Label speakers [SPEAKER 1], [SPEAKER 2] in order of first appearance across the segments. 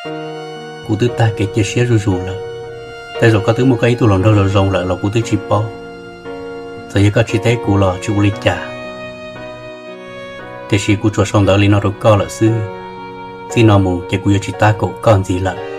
[SPEAKER 1] cụ tư ta cái chia sẻ rồi là tại rồi có thứ một cái tụ lòng đâu rồi rong lại là cụ tư chỉ bao giờ có chỉ thấy cụ là chú lý trả thế thì cụ cho xong đó lên nó đâu có là xưa xin nó muốn cái cụ chỉ ta cậu còn gì là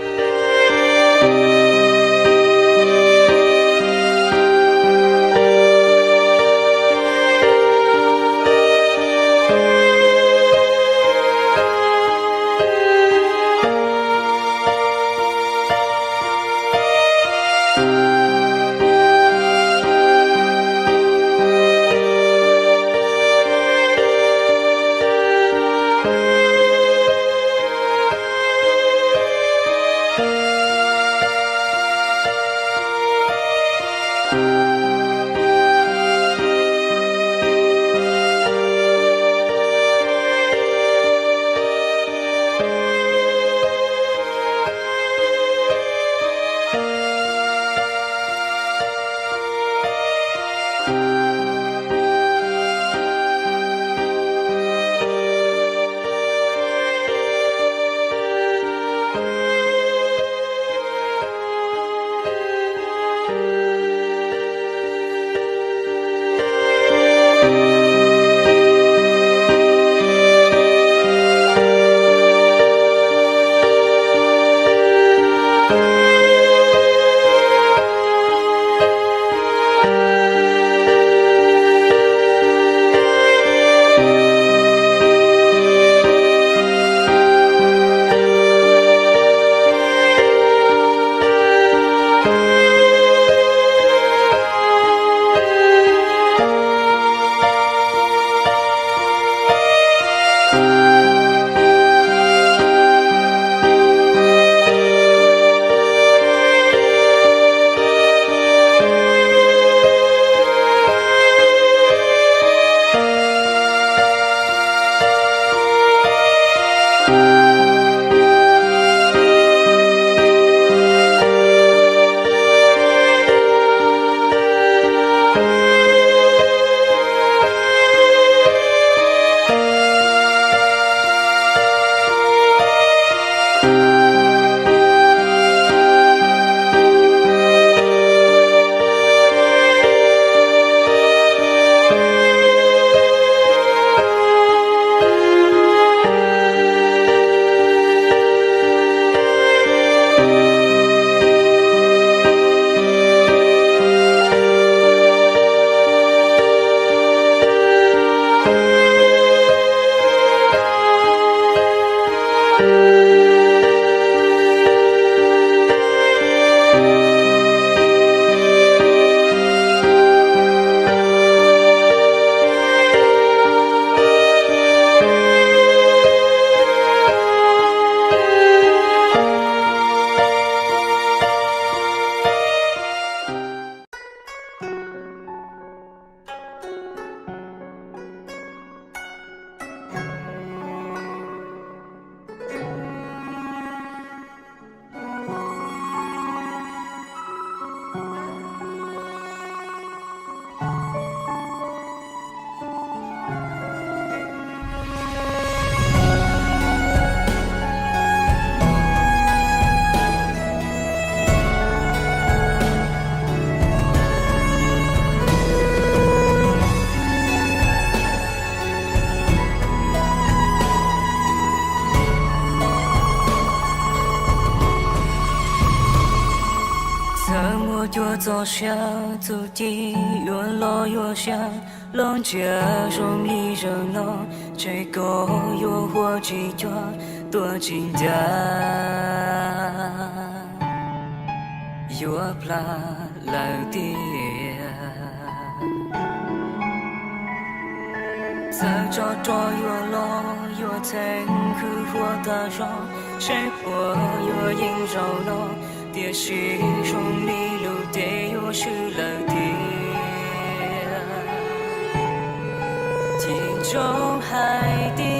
[SPEAKER 2] chúa cho xa dù chi luôn lo yo xa lon chia rong li rong lo chạy có yo hoa chỉ cho tua chính gia yo pla lao tia giờ cho yo lo yo thành cứ hoa ta rõ sẽ hoa yo yên rau lo tia sĩ rong li lu tia yo sư lao tia chỉ trong hai tia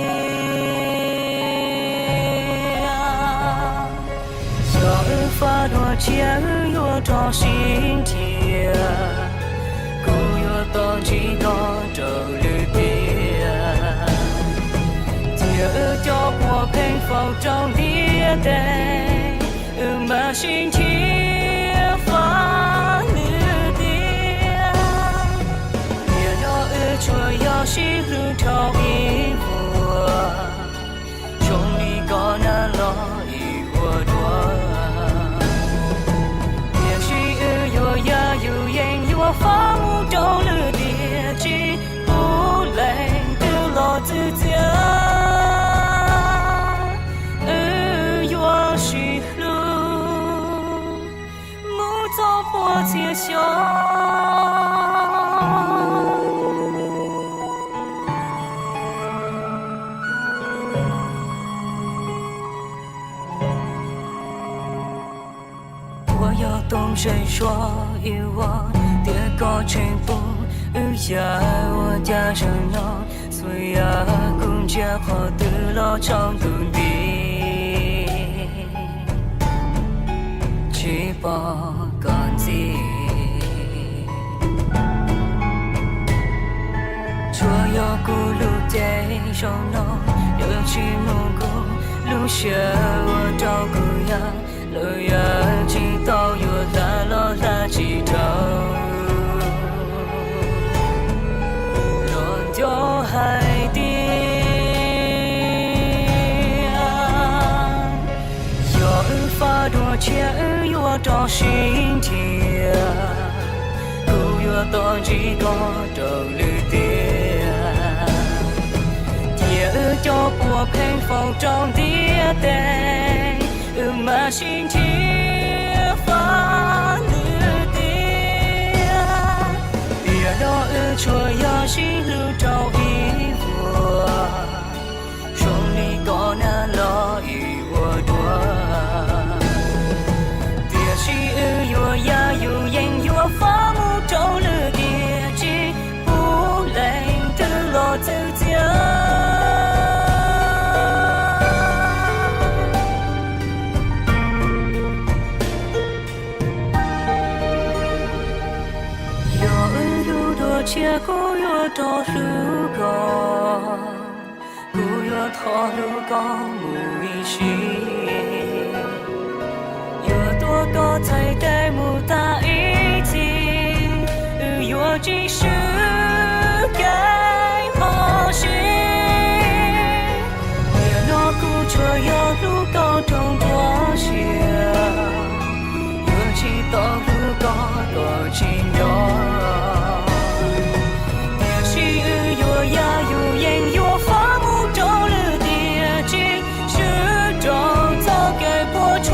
[SPEAKER 2] gió pha đua chia yo cho xin tia cô yo to chỉ to trở lư tia tia cho mùa phèn phao trong tia đen 马心天发绿的，别让这要是路头一步，兄弟高难了一我多，也许有呀有烟有发木都了的记不来的老自家。我接受，我要懂谁说与我的高程不一样，我加上了，所以公家好的老长度的，去吧。干净，所有古路的上路，有去路过，路上我照顾呀，路呀知道有来了来知道，乱掉海底，有发多钱。我到心田，不要当几个道理的，第二脚步平风中跌的，马心田发绿的，别让错要心路找一步，兄弟高难了与我多。有呀有烟有发木着了的记不来的老自家，有多结果有多路高，不要讨路高无一心。高才带木大一经，有几时该冒险？别让古车要路高中多些，有几道路高多轻容。也许有呀有烟有发木着了的经，是中早该破窗。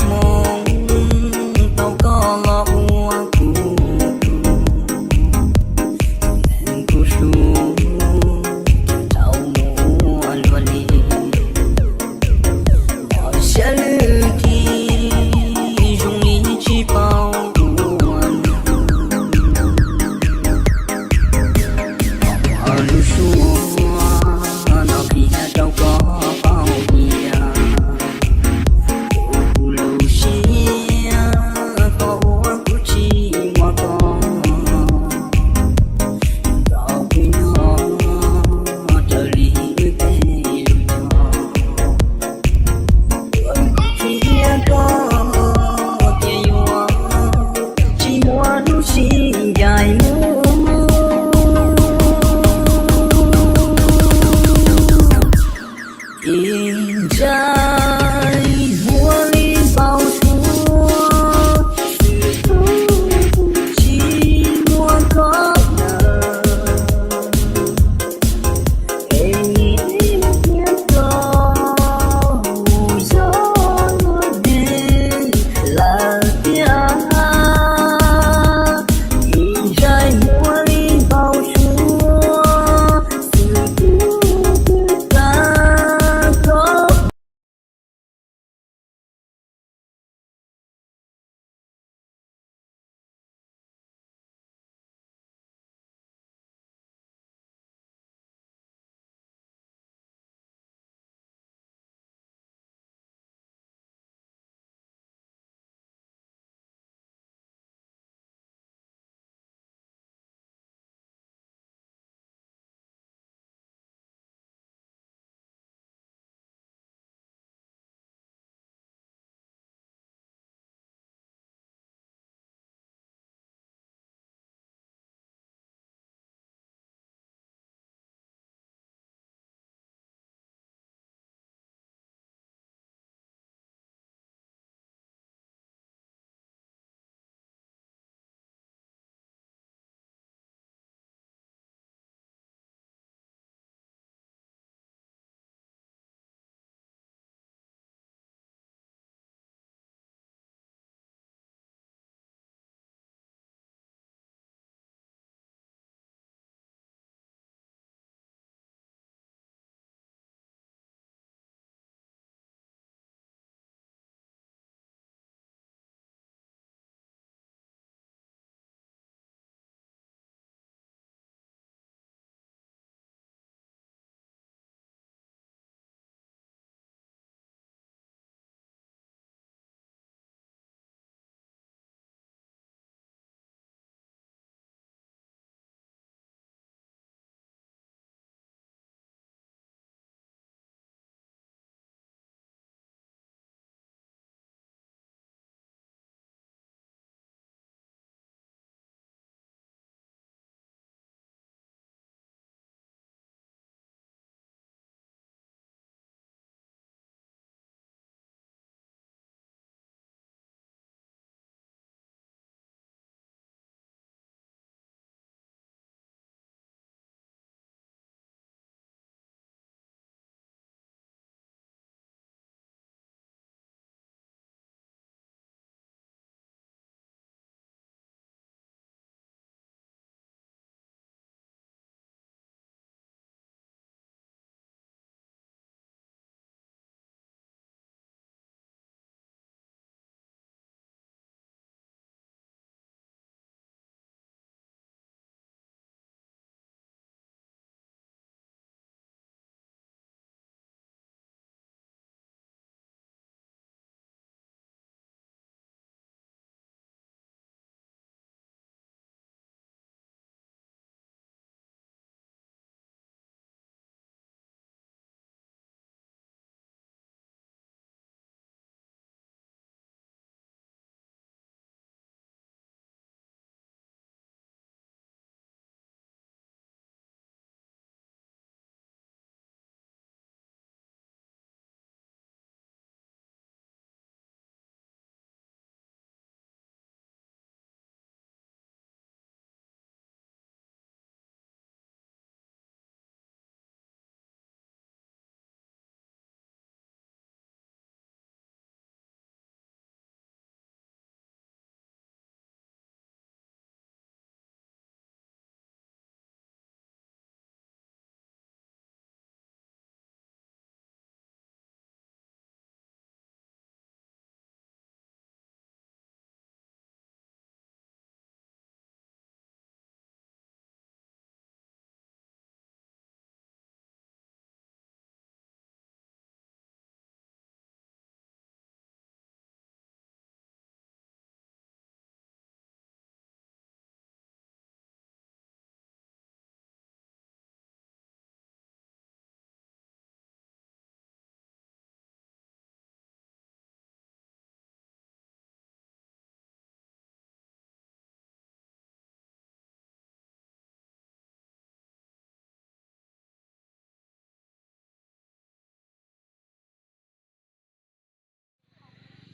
[SPEAKER 2] mong tao có lo aku nên ku su tao mua luôn đi mọi sẽ lưu đi dùng lý chỉ bao Hãy subscribe cho kênh Ghiền Mì Gõ để không bỏ lỡ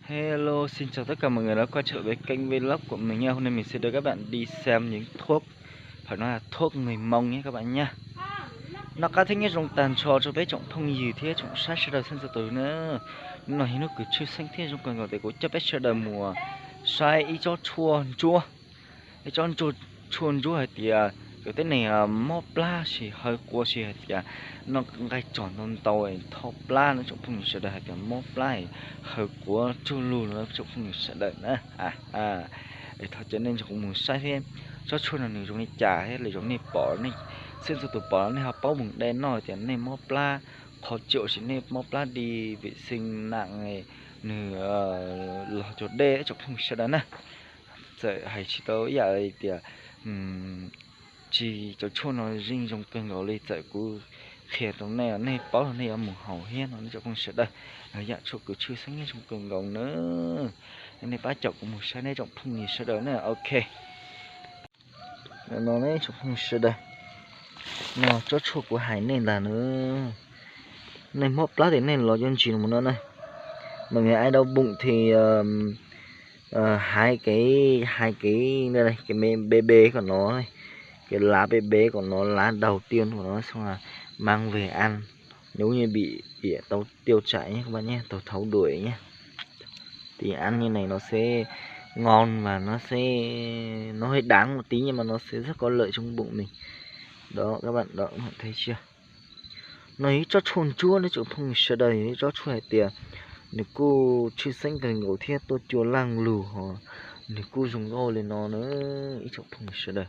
[SPEAKER 3] Hello, xin chào tất cả mọi người đã quay trở với kênh vlog của mình nha. Hôm nay mình sẽ đưa các bạn đi xem những thuốc, phải nói là thuốc người Mông nhé các bạn nha. Nó có thích nhất trong tàn trò cho bé trọng thông gì thế trọng sát sẽ đời thân sự tử nữa. Nó hình nó cứ chưa xanh thế trong cần gọi để của chấp bé sẽ đời mùa sai ý cho chua ý cho chuồn chua thì cái tên này mò pla chỉ hơi qua chỉ thì nó gai tròn non tàu ấy thọ pla nó trọng phong sẽ đời thì mò pla hơi của chua lù nó trọng phong sẽ đời nữa để thôi cho nên trọng muốn sai thêm cho chuồn là nửa trong này chả hết là trong này bỏ này xin sự tụ bỏ này học bao bụng đen nổi thì này mò pla khó chịu chỉ này mò pla đi vệ sinh nặng này nửa lò chốt đê trọng phong sẽ đời nè giờ hay chỉ tới giờ thì chỉ cho chuồn nó riêng trong cơn gạo lên giờ của khía trong này bao này ở một hậu hen nó cho con sẽ đây dạ cho cứ chưa sáng nghe trong cơn gạo nữa này bá chọc của một sáng này trong phong gì sẽ đỡ nè ok nó này trong phong sẽ đây nó cho chuột của hải này là nữa này móp lá thì này lo cho chỉ một nó này mọi người ai đau bụng thì hai cái đây cái bê bê của nó này. Cái lá bê bê của nó, lá đầu tiên của nó xong là mang về ăn nếu như bị tàu tiêu chảy nhé các bạn nhé, tàu thấu đuổi nhé thì ăn như này nó sẽ ngon và nó hơi đáng một tí nhưng mà nó sẽ rất có lợi trong bụng mình đó các bạn thấy chưa, nói cho chuồn chua đấy chỗ không sợ đời cho chua hay tiền nếu cô chưa xanh cần ngủ thiết tôi chua lăng lù họ nếu cô dùng gô lên nó nữa ít chỗ không sợ đời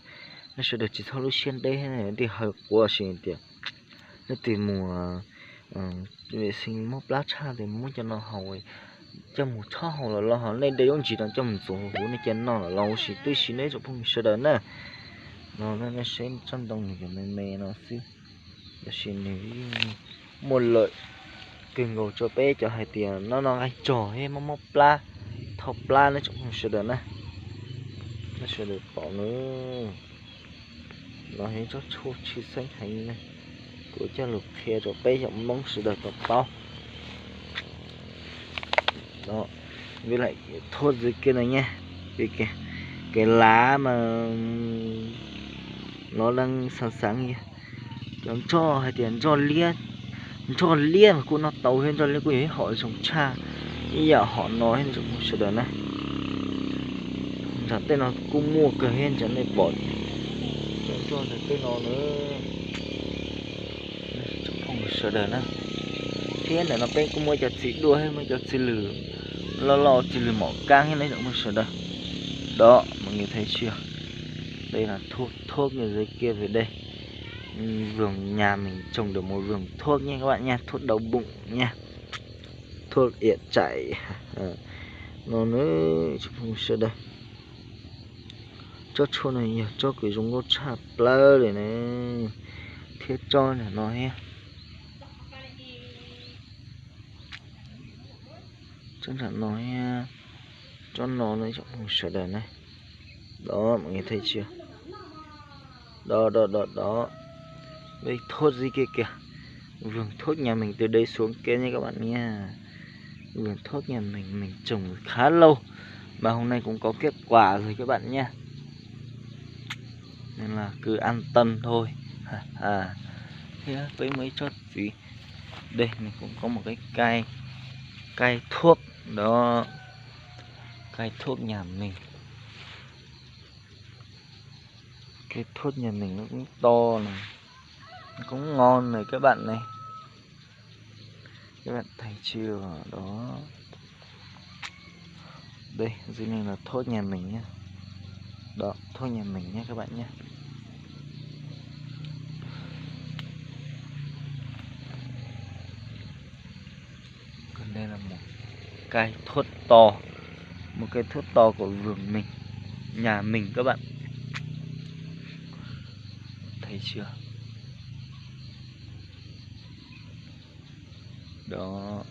[SPEAKER 3] nó sẽ được chỉ sau lúc xuyên đây này thì hơi quá xuyên tiền nó tìm mùa vệ sinh móc lá cha thì muốn cho nó hồi cho một thao hồi là lo họ lên đây ông chỉ đang cho một số hũ này chân nó là lâu chỉ tôi chỉ lấy chỗ không sợ đời nè nó sẽ trong đồng cái mê nó xí nó xin nếu một lợi kinh ngồi cho bé cho hai tiền nó ai trò hay móc pla thọc pla nó cũng không sợ đời nè nó sẽ được bỏ nữa nó hay cho chua chi xanh thành này của cho lục khe cho bé giọng mong sự đời tập bao đó với lại thuốc dưới kia này nha cái lá mà nó đang sáng như chúng cho hay tiền cho liên mà cô nó tàu hơn cho liên cô ấy họ sống cha bây giờ họ nói hết một sự đời này chẳng tên nó cũng mua cửa hen chẳng này bỏ cho tên nó nữa không sợ đời nữa thế là nó bên cũng mua chặt xịt đua hay mua chặt xịt lử lo chỉ lử mỏ cang hay lấy được một sợ đời đó mọi người thấy chưa, đây là thuốc như dưới kia về đây vườn nhà mình trồng được một vườn thuốc nha các bạn nha, thuốc đau bụng nha, thuốc yết chảy nó nữa không sợ đời cho chuột này nhiều cho cái giống nó chặt lơ để này thiết cho này nó he chân thật nói cho nó lấy trong không sợ đời này đó mọi người thấy chưa, đó đây thuốc gì kia kìa, vườn thuốc nhà mình từ đây xuống kia nha các bạn nha, vườn thuốc nhà mình trồng khá lâu mà hôm nay cũng có kết quả rồi các bạn nha, nên là cứ an tâm thôi thế với mấy chốt gì đây mình cũng có một cái cây thuốc đó, cây thuốc nhà mình, cái thuốc nhà mình nó cũng to này, nó cũng ngon này các bạn này, các bạn thấy chưa đó, đây dưới này là thuốc nhà mình nhé, đó thuốc nhà mình nhé các bạn nhé. Còn đây là một cây thuốc to, một cây thuốc to của vườn mình, nhà mình các bạn thấy chưa, đó